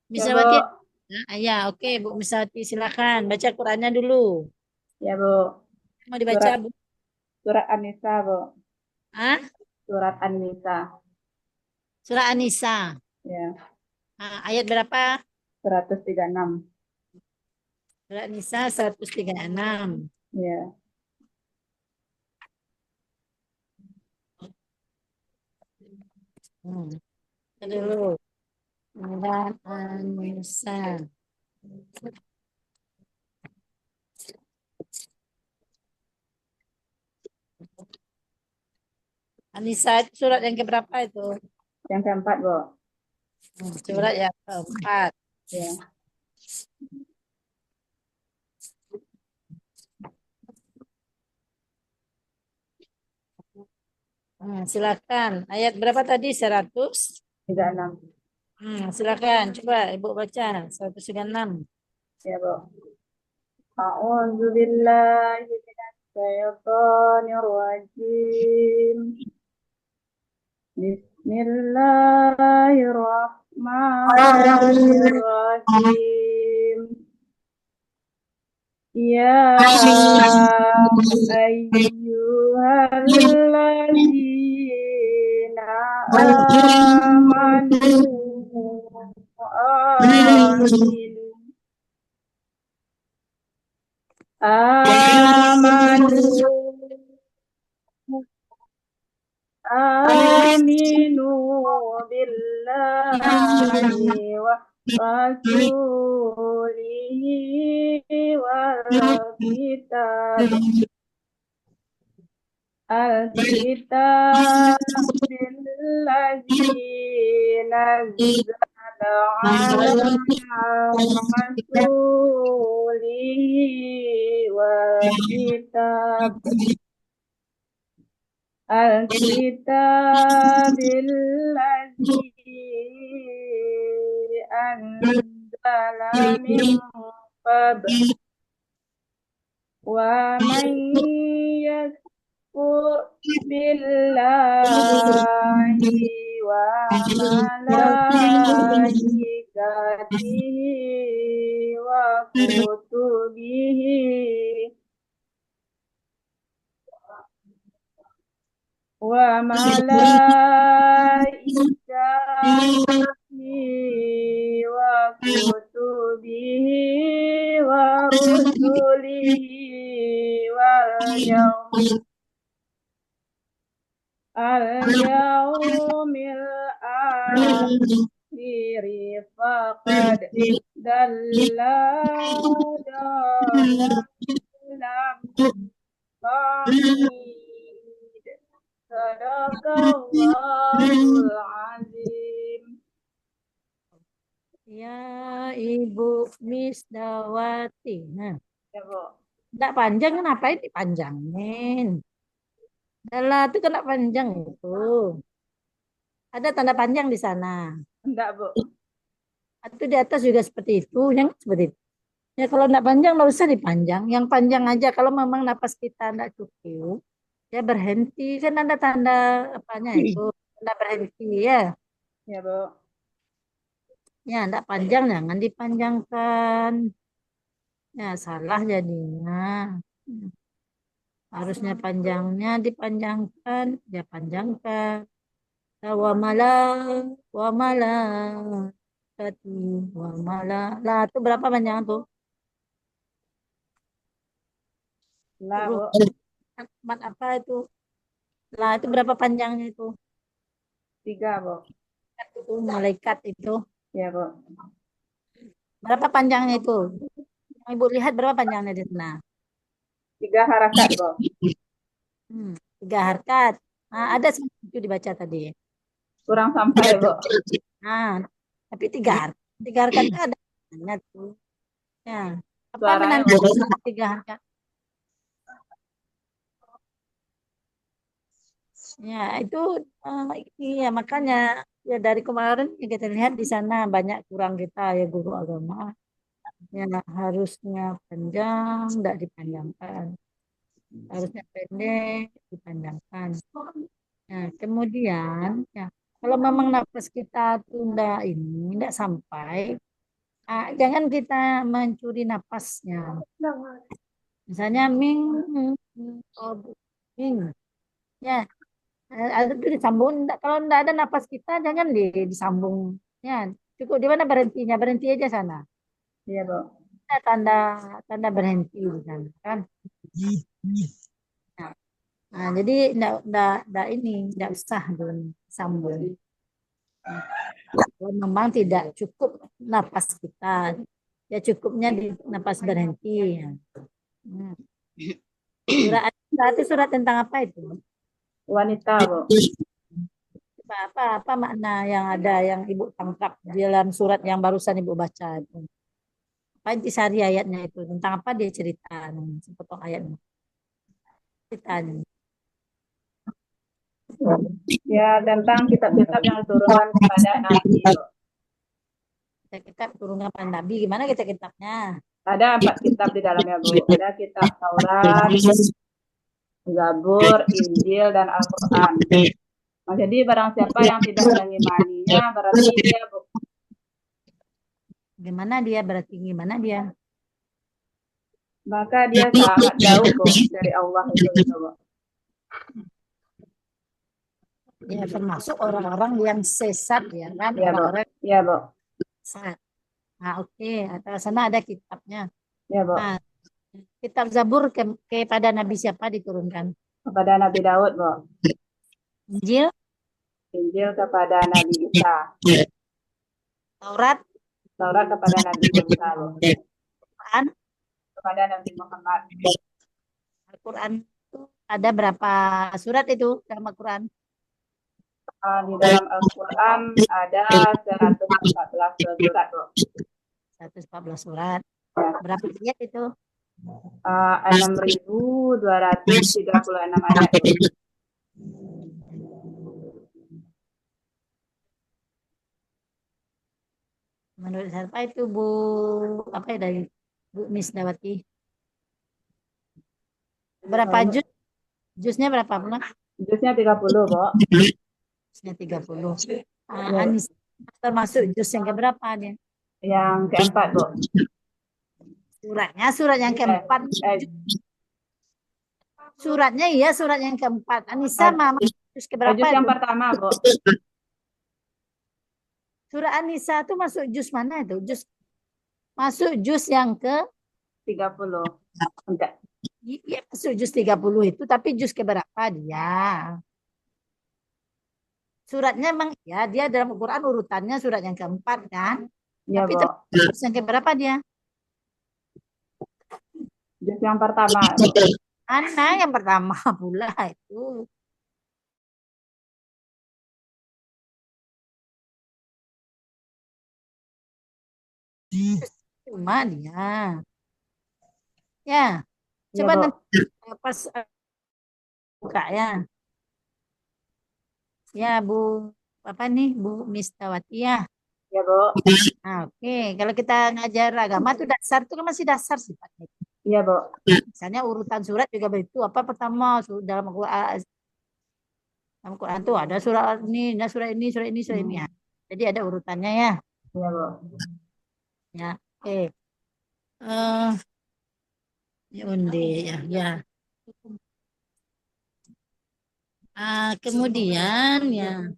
Ya, Misawati. Bu. Ya, oke, Bu Misawati, silakan baca Qurannya dulu. Ya, Bu. Mau dibaca, Surat Bu? surat An-Nisa, Bu. Ah, Surat An-Nisa. Surah An-Nisa. Ya, Ayat berapa? 136. Surah An-Nisa 136. Ya. Hmm. Dulu. Surah An-Nisa. An-Nisa itu surat yang keberapa itu? Yang keempat, Bu. Surat yang keempat. Ya. Silakan. Ayat berapa tadi? 100. 36. Silakan. Coba Ibu baca. 136. Ya, Bu. A'udzu billahi minasy syaithanir rajim. Bismillahirrahmanirrahim. Ya ayyuhalladzina amanu aminu amanu aminu billahi wa rasulihi wal kitab الكتاب الذي نزل على رسوله والكتاب الكتاب الذي أنزل من قبل ومن يكفر بالله وملائكته وكتبه وملائكته وكتبه ورسله واليوم اليوم الآخر فقد ضل ضلالا بعيد صدق الله العظيم. Ya, Ibu Misdawati. Nah, Ya, Bu. tidak panjang, kenapa ini dipanjangin? Dalam itu kena panjang itu. Ada tanda panjang di sana. Enggak, Bu. Atau di atas juga seperti itu, yang seperti itu. Ya kalau tidak panjang, nggak usah dipanjang. Yang panjang aja kalau memang napas kita tidak cukup, ya berhenti. Kan ada tanda apanya itu, tanda berhenti ya. Ya, Bu. Ya, tidak panjang, jangan dipanjangkan. Ya, salah jadinya. Harusnya panjangnya dipanjangkan, ya panjangkan. Wa malah, wa malah, satu, wa malah. Lah, itu berapa panjang tuh? Lah, Huruf Bu. kalimat apa itu? Lah, itu berapa panjangnya itu? 3, Bu. Itu malaikat itu. Ya, Bu. Berapa panjangnya itu? Yang Ibu lihat berapa panjangnya di sana? 3 harakat, Bu. Hmm, tiga harkat. Nah, ada itu dibaca tadi. Kurang sampai, Bu. Nah, tapi tiga harkat. Tiga harkat itu ada maknanya tuh. Ya. Apa Suaranya, menanda Bu. tiga harkat? Ya, itu iya makanya ya dari kemarin ya kita lihat di sana banyak kurang kita ya guru agama. Ya harusnya panjang, tidak dipanjangkan. Harusnya pendek, dipanjangkan. Nah, kemudian ya kalau memang nafas kita tunda ini tidak sampai, Jangan kita mencuri napasnya. Misalnya ming, oh, ming, ya, itu disambung. Kalau enggak ada napas kita, jangan disambung. Ya, cukup di mana berhentinya, berhenti aja sana. Iya, Bu. Ada tanda tanda berhenti di sana, kan? Nah, jadi enggak ini, enggak usah disambung. Kalau memang tidak cukup napas kita, ya cukupnya di napas berhenti. Ya. Hmm. Surat tentang apa itu? Wanita, Bu. Apa makna yang ada yang Ibu tangkap di dalam surat yang barusan Ibu baca itu? Apa intisari ayatnya itu? Tentang apa dia cerita? Sepotong ayatnya. Ceritanya. Ya, tentang kitab-kitab yang diturunkan kepada Nabi, Bu. Kita turunkan pada Nabi. Gimana kita kitabnya? Ada 4 kitab di dalamnya, Bu. Ada kitab Taurat, Zabur, Injil, dan Al-Quran. Nah, jadi barang siapa yang tidak mengimaninya, berarti dia Gimana dia berarti gimana dia? maka dia sangat jauh, Bu, dari Allah itu, gitu, Bu. Ya termasuk orang-orang yang sesat ya kan? Iya, Bu. Orang-orang Iya, Bu. sesat. Nah, oke. Atas sana ada kitabnya. Iya, Bu. Nah, kitab Zabur kepada Nabi siapa diturunkan? Kepada Nabi Daud, Bu. Injil, Injil kepada Nabi Isa. Taurat, Taurat kepada Nabi Musa, Bu. Quran, Kepada Nabi Muhammad. Al-Quran itu ada berapa surat itu dalam Al-Quran? Di dalam Al-Quran ada 114 surat, Bu. 114 surat. Ya. Berapa ayat itu? 6.236 ayat, Bu. Menurut siapa itu Bu? Apa ya dari Bu Misdawati? Berapa juz? Juznya berapa pula? Juznya 30, Bu. Juznya 30. Ya. Anis termasuk juz yang keberapa dia? Yang keempat, Bu. Suratnya surat yang keempat. Suratnya iya surat yang keempat. Anissa mama juz keberapa? Juz yang itu? pertama, Bu. Surat Anissa itu masuk juz mana itu? Masuk juz yang ke 30. Enggak. Iya, masuk juz 30 itu, tapi juz keberapa dia? Suratnya memang ya dia dalam Al-Quran urutannya surat yang keempat kan? Ya, Tapi Bu. juz yang keberapa dia? Juz yang pertama, Bu. Mana yang pertama pula itu? Cuma dia. Ya, Ya, coba Bu. nanti pas buka ya. Ya, Bu apa nih Bu Mistawati ya. Ya, Bu. Nah, oke. Kalau kita ngajar agama tuh dasar itu kan masih dasar sifatnya. Iya, Bu. Misalnya urutan surat juga begitu. Apa pertama dalam Al-Quran tuh ada surat ini, ada surat ini, surat ini, surat ini ya. Jadi ada urutannya ya. Iya, Bu. Ya, oke. Ya undi ya, ya. Kemudian ya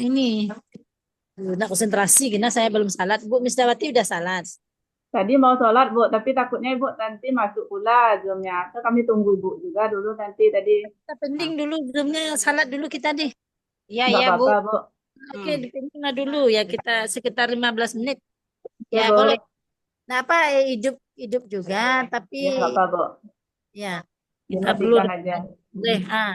ini udah konsentrasi karena saya belum salat. Bu Misdawati udah salat. Tadi mau sholat, Bu, tapi takutnya Ibu nanti masuk pula Zoom-nya. So, kami tunggu Ibu juga dulu nanti tadi. Kita pending dulu belumnya salat dulu kita deh. Iya Nggak ya Bu. apa-apa, Bu. Oke, dipending dulu ya kita sekitar 15 menit. Ya, Ya Bu. boleh. Nah apa hidup hidup juga tapi Ya, nggak apa, Bu. ya kita perlu Dinantikan aja. boleh ya.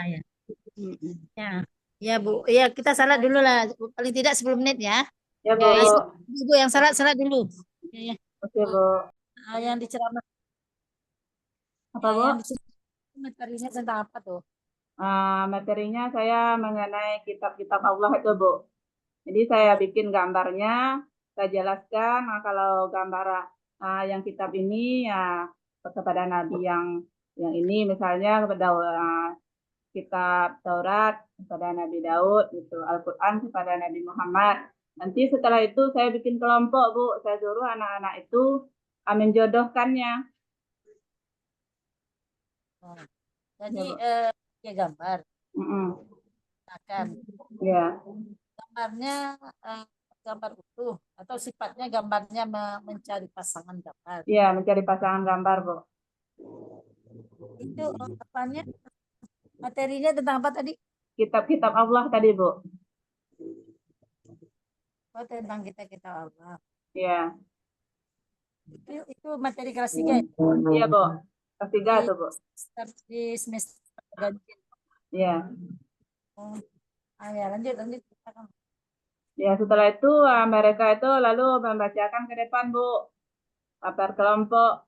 Ya. Ya Bu, ya kita salat dulu lah, paling tidak 10 menit ya. Ya, Bu. Ibu yang salat dulu. Ya, ya. Oke, Bu. Yang diceramah, Apa, Bu? yang diceramah materinya tentang apa tuh? Materinya saya mengenai kitab-kitab Allah itu, Bu. Jadi saya bikin gambarnya, saya jelaskan kalau gambar yang kitab ini ya kepada Nabi yang ini misalnya kepada kitab Taurat kepada Nabi Daud, gitu. Al-Quran kepada Nabi Muhammad. Nanti setelah itu saya bikin kelompok, Bu. Saya suruh anak-anak itu menjodohkannya. Oh. Jadi Ya, Bu. ya gambar Mm-mm. akan Ya, gambarnya eh, gambar utuh atau sifatnya gambarnya mencari pasangan gambar. ya mencari pasangan gambar, Bu. Itu apanya materinya tentang apa tadi? Kitab-kitab Allah tadi, Bu. Oh, tentang kita Allah. Ya, Itu materi kelas 3 ya? iya, Bu. Ketiga Di, tuh, Bu. di semester ganjil. Ya. Oh, ya lanjut lanjut. Ya, setelah itu mereka itu lalu membacakan ke depan, Bu. Paper kelompok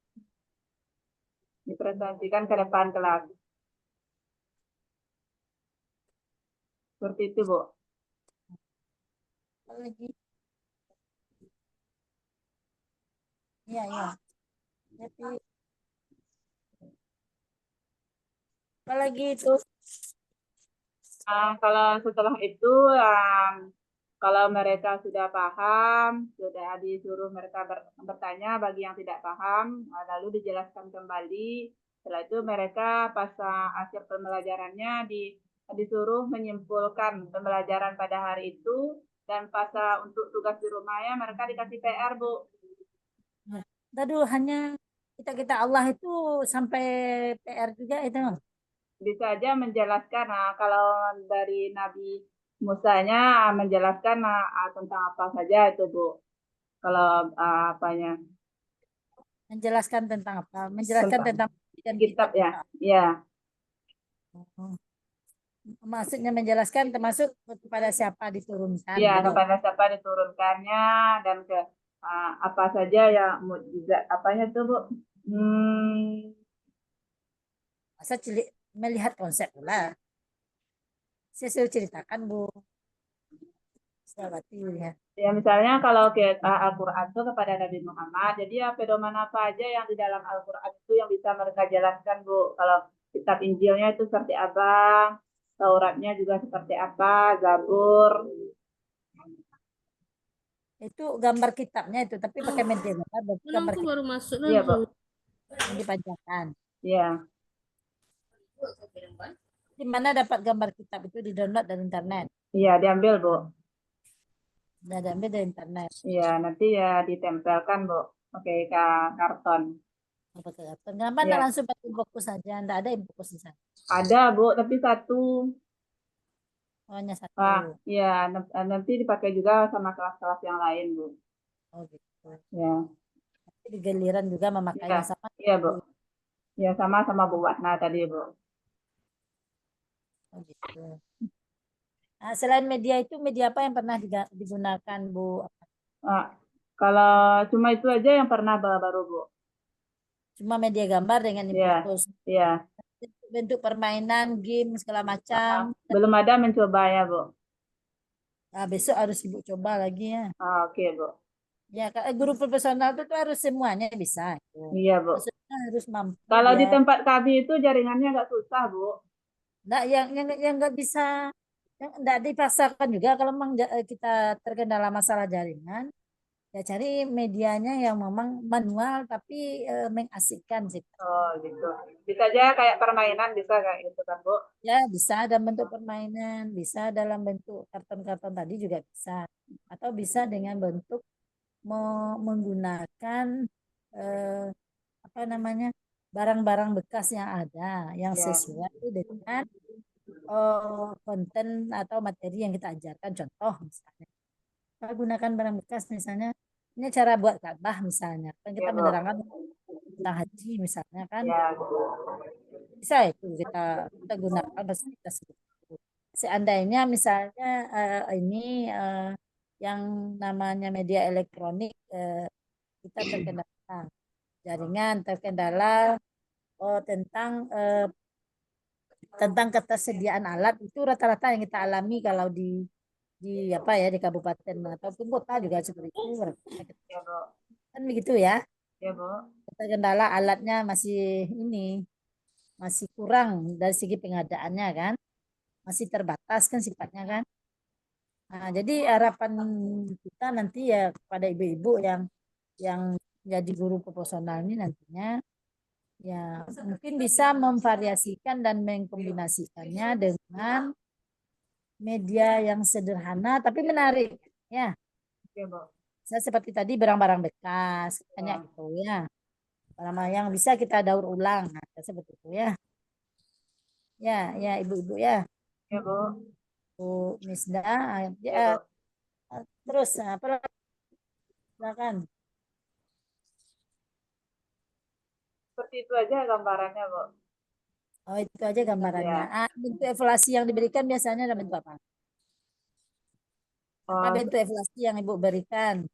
dipresentasikan ke depan kelas. Seperti itu, Bu. Lagi. Iya, iya. Jadi apalagi itu Kalau setelah itu, kalau mereka sudah paham, sudah disuruh mereka bertanya bagi yang tidak paham, lalu dijelaskan kembali. Setelah itu mereka pas akhir pembelajarannya disuruh menyimpulkan pembelajaran pada hari itu dan pas untuk tugas di rumahnya mereka dikasih PR, Bu. nah, aduh hanya kita Allah itu sampai PR juga itu. Bisa aja menjelaskan kalau dari Nabi Musanya menjelaskan tentang apa saja itu, Bu. Kalau apanya Menjelaskan tentang apa? Menjelaskan tentang tentang dan kitab kitab. ya, ya, Oh, maksudnya menjelaskan termasuk kepada siapa diturunkan ya gitu. kepada siapa diturunkannya dan ke apa saja yang mukjizat apanya tuh, Bu? Hmm, Masa melihat konsep pula. Saya suruh ceritakan Bu. Sahabati ya. ya misalnya kalau kita Al-Quran itu kepada Nabi Muhammad, jadi ya pedoman apa aja yang di dalam Al-Quran itu yang bisa mereka jelaskan, Bu. Kalau kitab Injilnya itu seperti apa, Tauratnya juga seperti apa, Zabur. Itu gambar kitabnya itu, tapi pakai media gambar, berarti Kan gambar aku kitab baru masuk Iya, Bu. langsung. yang dipanjangkan. Iya, Di mana dapat gambar kitab itu di download dari internet. iya diambil, Bu. Sudah diambil dari internet. Iya, nanti ya ditempelkan, Bu, pakai karton. Kenapa enggak Ya, langsung pakai fokus saja? Enggak ada fokus di sana. ada, Bu, tapi satu. Oh, hanya Ah, satu. ya, nanti dipakai juga sama kelas-kelas yang lain, Bu. Oh gitu. Ya, Tapi di giliran juga iya, memakainya sama. iya, Bu. Ya, sama Bu Watna tadi, Bu. Oh gitu. Nah, selain media itu, media apa yang pernah digunakan Bu? Ah, kalau cuma itu aja yang pernah baru, Bu. Cuma media gambar dengan Ya, infokus. ya. Bentuk permainan, game, segala macam. Belum ada mencoba ya, Bu. Nah, besok harus Ibu coba lagi ya. Oke, Bu. Ya, guru profesional itu tuh harus semuanya bisa. Itu. Iya, Bu. Maksudnya harus mampu Kalau dia. di tempat kami itu jaringannya agak susah, Bu. Nah, yang nggak bisa, yang nggak dipaksakan juga kalau memang kita terkendala masalah jaringan, ya cari medianya yang memang manual tapi mengasihkan sih. Oh, gitu. Bisa aja kayak permainan, bisa kayak gitu kan, Bu. Ya, bisa dalam bentuk permainan, bisa dalam bentuk karton-karton tadi juga bisa. Atau bisa dengan bentuk menggunakan eh, apa namanya barang-barang bekas yang ada yang Ya, sesuai dengan konten atau materi yang kita ajarkan. Contoh misalnya, kita gunakan barang bekas misalnya, ini cara buat Ka'bah misalnya. Kan kita ya, Bu. menerangkan tentang haji misalnya kan, Ya, bisa itu kita gunakan fasilitas itu. Seandainya misalnya ini yang namanya media elektronik kita terkendala jaringan, terkendala tentang ketersediaan alat itu rata-rata yang kita alami kalau di apa ya di kabupaten ataupun kota juga seperti itu ya, Bu. kan begitu ya, Ya, Bu. terkendala alatnya masih kurang dari segi pengadaannya kan, masih terbatas kan sifatnya kan. Nah, jadi harapan kita nanti ya kepada ibu-ibu yang jadi guru proporsional ini nantinya ya mungkin bisa memvariasikan dan mengkombinasikannya dengan media yang sederhana tapi menarik ya. Oke, Bu. Saya seperti tadi barang-barang bekas banyak Ya, gitu ya. Barang yang bisa kita daur ulang nah, seperti itu ya. Ya, ya ibu-ibu ya. ya, Bu. Bu Misda Ya, ya Bu. terus apa lagi? Silakan. Seperti itu aja gambarannya, Bu. Oh, itu aja gambarannya. Ya. Bentuk evaluasi yang diberikan biasanya dalam bentuk apa? Apa Oh, bentuk evaluasi yang Ibu berikan?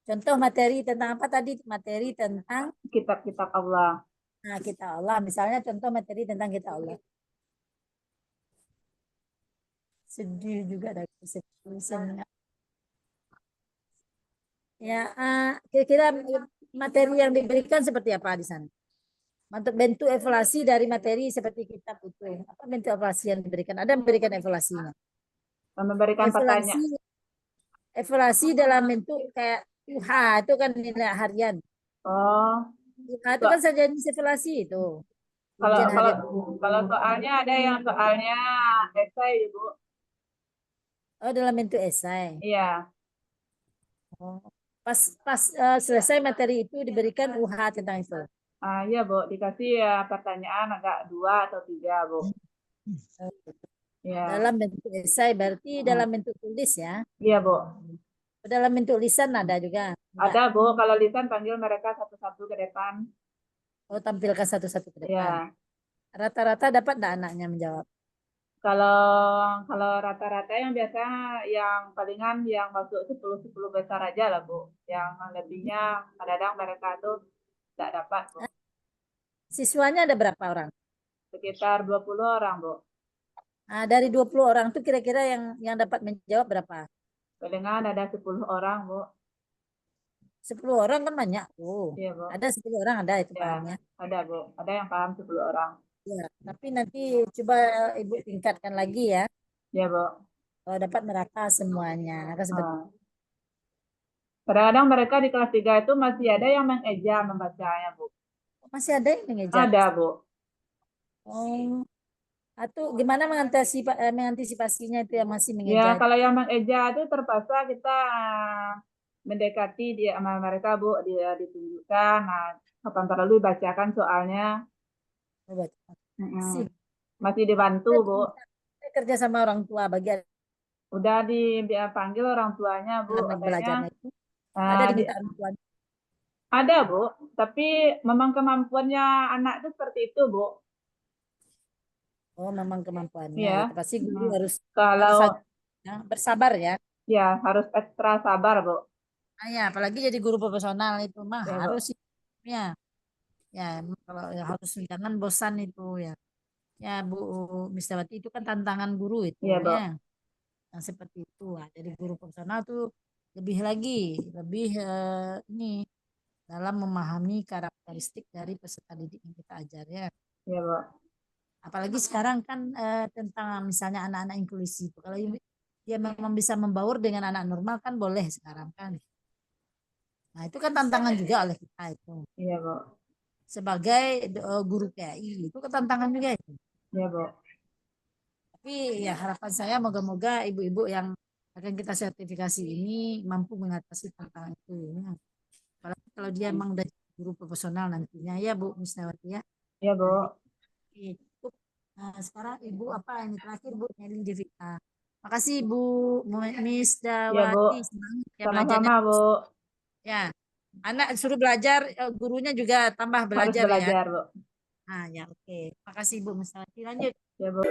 Contoh materi tentang apa tadi? Materi tentang kitab-kitab Allah. kita Allah. Misalnya contoh materi tentang kita Allah. Sedih juga dari kesedihan. Ya, kira-kira materi yang diberikan seperti apa di sana? Untuk bentuk evaluasi dari materi seperti kitab itu. Apa bentuk evaluasi yang diberikan? Ada memberikan evaluasinya. Memberikan Evaluasi, pertanyaan. evaluasi dalam bentuk kayak UH itu kan nilai harian. Oh, Nah, itu so- kan saja evaluasi itu. kalau Ujian kalau harian. kalau soalnya ada yang soalnya esai, Ibu. Oh, dalam bentuk esai. Iya. Oh. Pas pas selesai materi itu diberikan UH tentang itu. Iya, Bu. Dikasih ya pertanyaan agak 2 atau 3, Bu. Iya. Dalam bentuk esai berarti Hmm. dalam bentuk tulis ya. Iya, Bu. Dalam bentuk lisan ada juga. Enggak. Ada, Bu. Kalau lisan panggil mereka satu-satu ke depan. Oh, tampilkan satu-satu ke depan. Iya. Rata-rata dapat enggak anaknya menjawab? Kalau kalau rata-rata yang biasa yang palingan yang masuk 10-10 besar aja lah, Bu. Yang lebihnya kadang-kadang mereka tuh tidak dapat, Bu. Siswanya ada berapa orang? Sekitar 20 orang, Bu. Nah, dari 20 orang itu kira-kira yang dapat menjawab berapa? Palingan ada 10 orang, Bu. 10 orang kan banyak tuh. Iya, Bu. Ada 10 orang ada itu Ya, pahamnya. ada, Bu. Ada yang paham 10 orang. Ya, tapi nanti coba Ibu tingkatkan lagi ya. Ya, Bu. Kalau dapat merata semuanya. Kan seperti Ah. Kadang-kadang mereka di kelas 3 itu masih ada yang mengeja membacanya, Bu. masih ada yang mengejar. Ada, Bu. Oh, atau gimana mengantisipasinya itu yang masih Ya, mengejar? kalau yang mengeja itu terpaksa kita mendekati dia sama mereka, Bu. Dia ditunjukkan, nah, kapan perlu dibacakan soalnya. Oh, baca. Masih, Masih dibantu, Bu. kerja sama orang tua bagian Udah dipanggil orang tuanya, Bu. anak Katanya belajarnya itu. Ada ah, diminta orang tua. ada, Bu. Tapi memang kemampuannya anak itu seperti itu, Bu. Oh, memang kemampuannya. Ya. Itu pasti guru Hmm. harus Kalau ya, bersabar ya. ya harus ekstra sabar, Bu. Ya, apalagi jadi guru profesional itu mah Ya, harus Bu. sih. Ya, ya emang kalau ya harus jangan bosan itu ya. Ya Bu Mistawati itu kan tantangan guru itu Iya, ya. Bu. Yang seperti itu. Nah, jadi guru profesional tuh lebih lagi, lebih ini dalam memahami karakteristik dari peserta didik yang kita ajar ya. Iya, Bu. Apalagi sekarang kan tentang misalnya anak-anak inklusif. Kalau dia memang bisa membaur dengan anak normal kan boleh sekarang kan. Nah, itu kan tantangan juga oleh kita itu. Iya, Bu. Sebagai guru PAI itu kan tantangan juga itu. Iya, Bu. Tapi ya harapan saya moga-moga ibu-ibu yang akan kita sertifikasi ini mampu mengatasi tantangan itu. Ya. Kalau dia emang udah guru profesional nantinya ya Bu Misnawati ya. Iya, Bu. Cukup. Nah, sekarang Ibu apa ini terakhir Bu Nelly Devita. Makasih Bu Miss Iya, Bu. Dawati semangat ya belajarnya Sama-sama, Bu. ya. Anak suruh belajar, gurunya juga tambah Harus belajar ya. belajar, Bu. Nah, ya oke. Makasih Bu Misnawati. Lanjut. Ya, Bu.